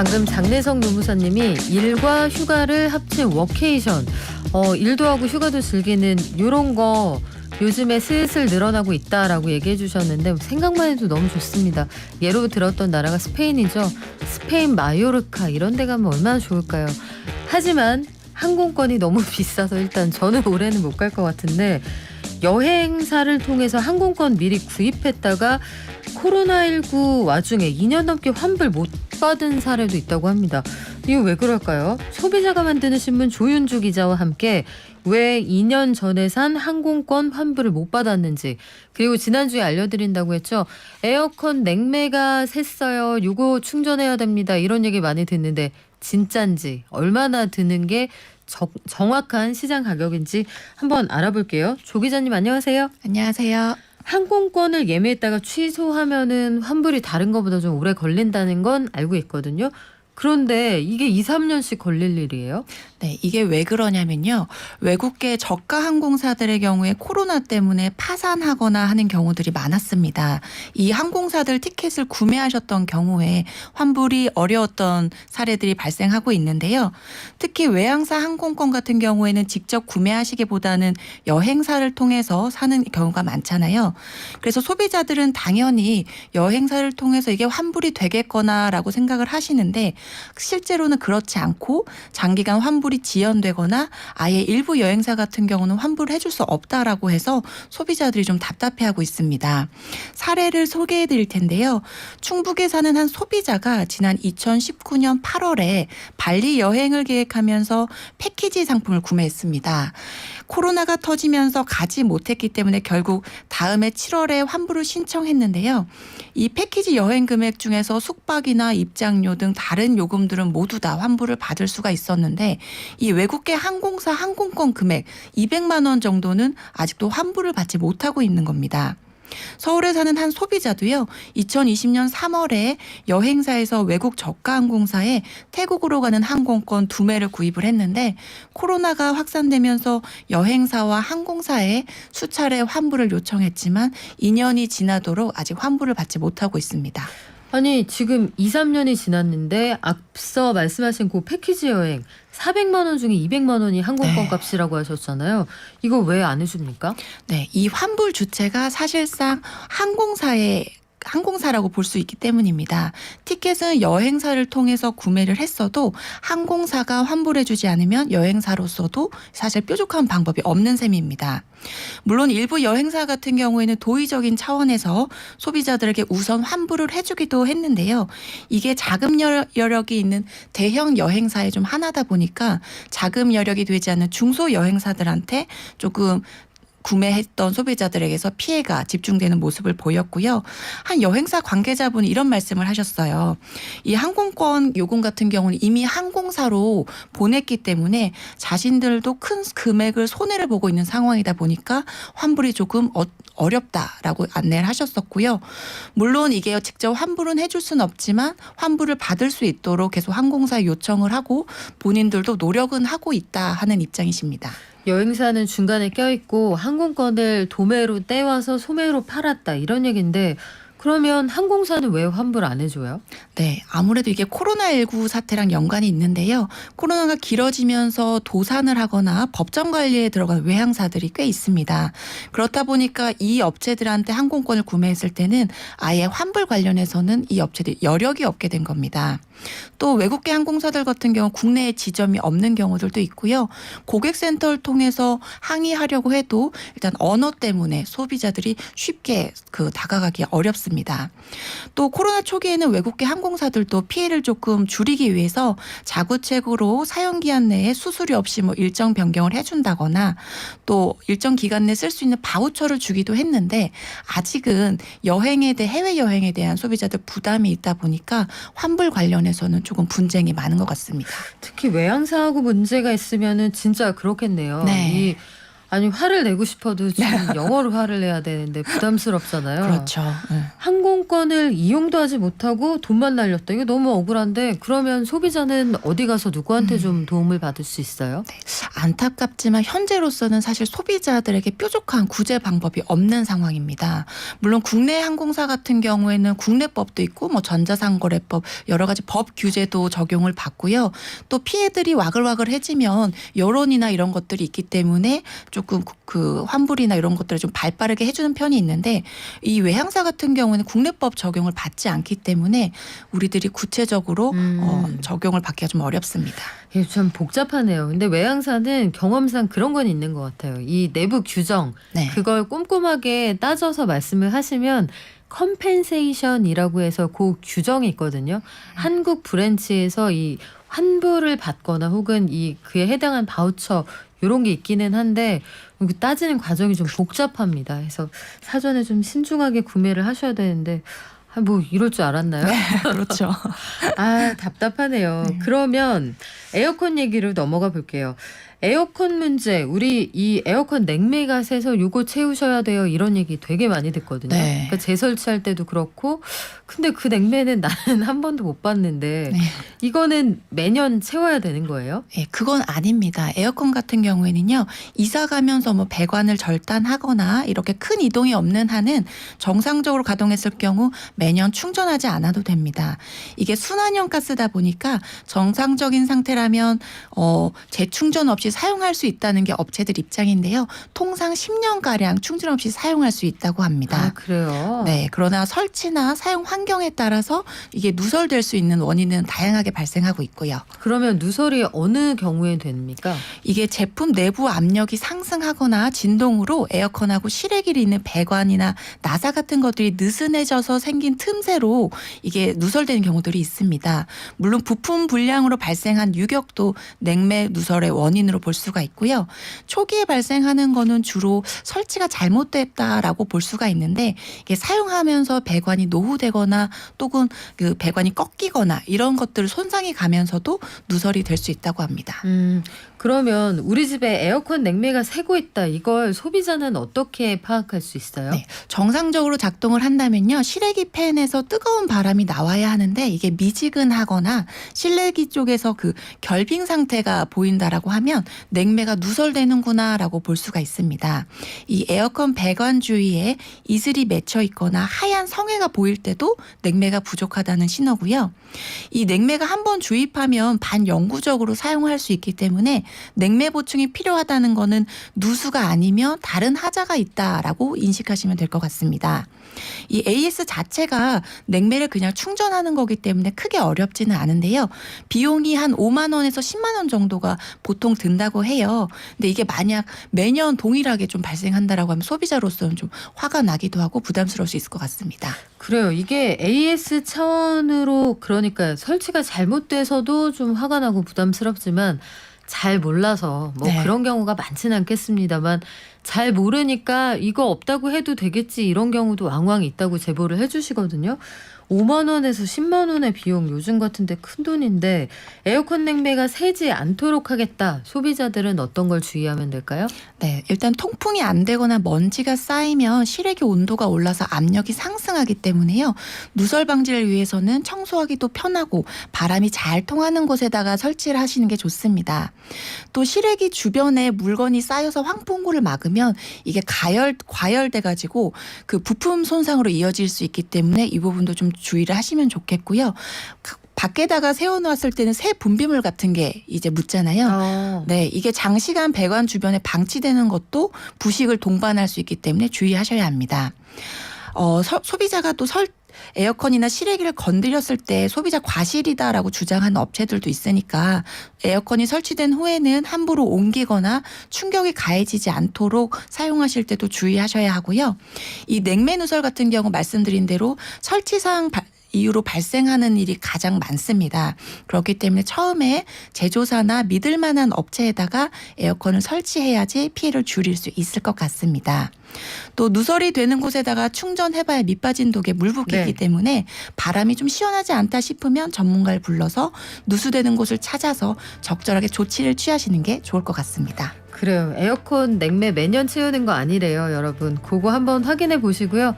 방금 장래성 노무사님이 일과 휴가를 합친 워케이션, 일도 하고 휴가도 즐기는 이런 거 요즘에 슬슬 늘어나고 있다라고 얘기해 주셨는데 생각만 해도 너무 좋습니다. 예로 들었던 나라가 스페인이죠. 스페인 마요르카 이런 데 가면 얼마나 좋을까요? 하지만 항공권이 너무 비싸서 일단 저는 올해는 못 갈 것 같은데 여행사를 통해서 항공권 미리 구입했다가 코로나19 와중에 2년 넘게 환불 못 받은 사례도 있다고 합니다. 이거 왜 그럴까요? 소비자가 만드는 신문 조윤주 기자와 함께 왜 2년 전에 산 항공권 환불을 못 받았는지, 그리고 지난주에 알려드린다고 했죠. 에어컨 냉매가 샜어요. 이거 충전해야 됩니다. 이런 얘기 많이 듣는데 진짠지, 얼마나 드는 게 정확한 시장 가격인지 한번 알아볼게요. 조 기자님 안녕하세요. 안녕하세요. 항공권을 예매했다가 취소하면은 환불이 다른 것보다 좀 오래 걸린다는 건 알고 있거든요. 그런데 이게 2, 3년씩 걸릴 일이에요? 네, 이게 왜 그러냐면요. 외국계 저가 항공사들의 경우에 코로나 때문에 파산하거나 하는 경우들이 많았습니다. 이 항공사들 티켓을 구매하셨던 경우에 환불이 어려웠던 사례들이 발생하고 있는데요. 특히 외항사 항공권 같은 경우에는 직접 구매하시기보다는 여행사를 통해서 사는 경우가 많잖아요. 그래서 소비자들은 당연히 여행사를 통해서 이게 환불이 되겠거나라고 생각을 하시는데 실제로는 그렇지 않고 장기간 환불이 지연되거나 아예 일부 여행사 같은 경우는 환불을 해줄 수 없다라고 해서 소비자들이 좀 답답해하고 있습니다. 사례를 소개해 드릴 텐데요. 충북에 사는 한 소비자가 지난 2019년 8월에 발리 여행을 계획하면서 패키지 상품을 구매했습니다. 코로나가 터지면서 가지 못했기 때문에 결국 다음해 7월에 환불을 신청했는데요. 이 패키지 여행 금액 중에서 숙박이나 입장료 등 다른 요금들은 모두 다 환불을 받을 수가 있었는데 이 외국계 항공사 항공권 금액 200만 원 정도는 아직도 환불을 받지 못하고 있는 겁니다. 서울에 사는 한 소비자도요. 2020년 3월에 여행사에서 외국 저가 항공사에 태국으로 가는 항공권 2매를 구입을 했는데 코로나가 확산되면서 여행사와 항공사에 수차례 환불을 요청했지만 2년이 지나도록 아직 환불을 받지 못하고 있습니다. 아니 지금 2, 3년이 지났는데 앞서 말씀하신 그 패키지 여행 400만 원 중에 200만 원이 항공권 값이라고 하셨잖아요. 이거 왜 안 해줍니까? 네, 이 환불 주체가 사실상 항공사라고 볼 수 있기 때문입니다. 티켓은 여행사를 통해서 구매를 했어도 항공사가 환불해주지 않으면 여행사로서도 사실 뾰족한 방법이 없는 셈입니다. 물론 일부 여행사 같은 경우에는 도의적인 차원에서 소비자들에게 우선 환불을 해주기도 했는데요. 이게 자금 여력이 있는 대형 여행사의 좀 하나다 보니까 자금 여력이 되지 않는 중소 여행사들한테 조금 구매했던 소비자들에게서 피해가 집중되는 모습을 보였고요. 한 여행사 관계자분이 이런 말씀을 하셨어요. 이 항공권 요금 같은 경우는 이미 항공사로 보냈기 때문에 자신들도 큰 금액을 손해를 보고 있는 상황이다 보니까 환불이 조금 어렵다라고 안내를 하셨었고요. 물론 이게 직접 환불은 해줄 수는 없지만 환불을 받을 수 있도록 계속 항공사에 요청을 하고 본인들도 노력은 하고 있다 하는 입장이십니다. 여행사는 중간에 껴있고 항공권을 도매로 떼와서 소매로 팔았다 이런 얘기인데 그러면 항공사는 왜 환불 안 해줘요? 네, 아무래도 이게 코로나19 사태랑 연관이 있는데요. 코로나가 길어지면서 도산을 하거나 법정 관리에 들어간 외항사들이 꽤 있습니다. 그렇다 보니까 이 업체들한테 항공권을 구매했을 때는 아예 환불 관련해서는 이 업체들이 여력이 없게 된 겁니다. 또 외국계 항공사들 같은 경우 국내에 지점이 없는 경우들도 있고요. 고객센터를 통해서 항의하려고 해도 일단 언어 때문에 소비자들이 쉽게 다가가기 어렵습니다. 또 코로나 초기에는 외국계 항공사들도 피해를 조금 줄이기 위해서 자구책으로 사용기한 내에 수수료 없이 일정 변경을 해준다거나 또 일정 기간 내 쓸 수 있는 바우처를 주기도 했는데 아직은 해외여행에 대한 소비자들 부담이 있다 보니까 환불 관련해서는 조금 분쟁이 많은 것 같습니다. 특히 외항사하고 문제가 있으면은 진짜 그렇겠네요. 네. 이 아니 화를 내고 싶어도 지금 영어로 화를 내야 되는데 부담스럽잖아요. 그렇죠. 항공권을 이용도 하지 못하고 돈만 날렸다. 이거 너무 억울한데 그러면 소비자는 어디 가서 누구한테 좀 도움을 받을 수 있어요? 안타깝지만 현재로서는 사실 소비자들에게 뾰족한 구제 방법이 없는 상황입니다. 물론 국내 항공사 같은 경우에는 국내법도 있고 뭐 전자상거래법 여러 가지 법 규제도 적용을 받고요. 또 피해들이 와글와글해지면 여론이나 이런 것들이 있기 때문에 조금 그 환불이나 이런 것들을 좀 발빠르게 해주는 편이 있는데 이 외항사 같은 경우는 국내법 적용을 받지 않기 때문에 우리들이 구체적으로 적용을 받기가 좀 어렵습니다. 이게 참 복잡하네요. 근데 외항사는 경험상 그런 건 있는 것 같아요. 이 내부 규정 네. 그걸 꼼꼼하게 따져서 말씀을 하시면 컴펜세이션이라고 해서 그 규정이 있거든요. 한국 브랜치에서 이 환불을 받거나 혹은 이 그에 해당한 바우처 이런 게 있기는 한데 따지는 과정이 좀 복잡합니다. 그래서 사전에 좀 신중하게 구매를 하셔야 되는데 뭐 이럴 줄 알았나요? 그렇죠. 아 답답하네요. 그러면 에어컨 얘기로 넘어가 볼게요. 에어컨 문제 우리 이 에어컨 냉매가 새서 요거 채우셔야 돼요 이런 얘기 되게 많이 듣거든요. 네. 그러니까 재설치할 때도 그렇고 근데 그 냉매는 나는 한 번도 못 봤는데 네. 이거는 매년 채워야 되는 거예요? 예, 그건 아닙니다. 에어컨 같은 경우에는요, 이사 가면서 뭐 배관을 절단하거나 이렇게 큰 이동이 없는 한은 정상적으로 가동했을 경우 매년 충전하지 않아도 됩니다. 이게 순환형 가스다 보니까 정상적인 상태라면 재충전 없이 사용할 수 있다는 게 업체들 입장인데요. 통상 10년가량 충전 없이 사용할 수 있다고 합니다. 아 그래요? 네, 그러나 설치나 사용 환경에 따라서 이게 누설될 수 있는 원인은 다양하게 발생하고 있고요. 그러면 누설이 어느 경우에 됩니까? 이게 제품 내부 압력이 상승하거나 진동으로 에어컨하고 실외기를 잇는 배관이나 나사 같은 것들이 느슨해져서 생긴 틈새로 이게 누설되는 경우들이 있습니다. 물론 부품 불량으로 발생한 유격도 냉매 누설의 원인으로 볼 수가 있고요. 초기에 발생하는 거는 주로 설치가 잘못됐다라고 볼 수가 있는데 이게 사용하면서 배관이 노후되거나 또는 그 배관이 꺾이거나 이런 것들 손상이 가면서도 누설이 될 수 있다고 합니다. 그러면 우리 집에 에어컨 냉매가 새고 있다. 이걸 소비자는 어떻게 파악할 수 있어요? 네, 정상적으로 작동을 한다면요. 실외기 팬에서 뜨거운 바람이 나와야 하는데 이게 미지근하거나 실내기 쪽에서 그 결빙 상태가 보인다라고 하면 냉매가 누설되는구나라고 볼 수가 있습니다. 이 에어컨 배관 주위에 이슬이 맺혀 있거나 하얀 성에가 보일 때도 냉매가 부족하다는 신호고요. 이 냉매가 한번 주입하면 반영구적으로 사용할 수 있기 때문에 냉매 보충이 필요하다는 거는 누수가 아니면 다른 하자가 있다라고 인식하시면 될 것 같습니다. 이 AS 자체가 냉매를 그냥 충전하는 거기 때문에 크게 어렵지는 않은데요. 비용이 한 5만 원에서 10만 원 정도가 보통 든다고 해요. 근데 이게 만약 매년 동일하게 좀 발생한다라고 하면 소비자로서는 좀 화가 나기도 하고 부담스러울 수 있을 것 같습니다. 그래요. 이게 AS 차원으로 그러니까 설치가 잘못돼서도 좀 화가 나고 부담스럽지만 잘 몰라서 뭐 네. 그런 경우가 많지는 않겠습니다만 잘 모르니까 이거 없다고 해도 되겠지 이런 경우도 왕왕 있다고 제보를 해주시거든요. 5만 원에서 10만 원의 비용 요즘 같은데 큰돈인데 에어컨 냉매가 새지 않도록 하겠다. 소비자들은 어떤 걸 주의하면 될까요? 네, 일단 통풍이 안 되거나 먼지가 쌓이면 실외기 온도가 올라서 압력이 상승하기 때문에요. 누설 방지를 위해서는 청소하기도 편하고 바람이 잘 통하는 곳에다가 설치를 하시는 게 좋습니다. 또 실외기 주변에 물건이 쌓여서 환풍구를 막으면 이게 과열돼 가지고 그 부품 손상으로 이어질 수 있기 때문에 이 부분도 좀 주의를 하시면 좋겠고요. 밖에다가 세워놓았을 때는 새 분비물 같은 게 이제 묻잖아요. 네, 이게 장시간 배관 주변에 방치되는 것도 부식을 동반할 수 있기 때문에 주의하셔야 합니다. 소비자가 또 에어컨이나 실외기를 건드렸을 때 소비자 과실이다라고 주장하는 업체들도 있으니까 에어컨이 설치된 후에는 함부로 옮기거나 충격이 가해지지 않도록 사용하실 때도 주의하셔야 하고요. 이 냉매 누설 같은 경우 말씀드린 대로 설치상 이유로 발생하는 일이 가장 많습니다. 그렇기 때문에 처음에 제조사나 믿을 만한 업체에다가 에어컨을 설치해야지 피해를 줄일 수 있을 것 같습니다. 또 누설이 되는 곳에다가 충전해봐야 밑빠진 독에 물 붓기이기 때문에 바람이 좀 시원하지 않다 싶으면 전문가를 불러서 누수되는 곳을 찾아서 적절하게 조치를 취하시는 게 좋을 것 같습니다. 그래요. 에어컨 냉매 매년 채우는 거 아니래요, 여러분. 그거 한번 확인해 보시고요.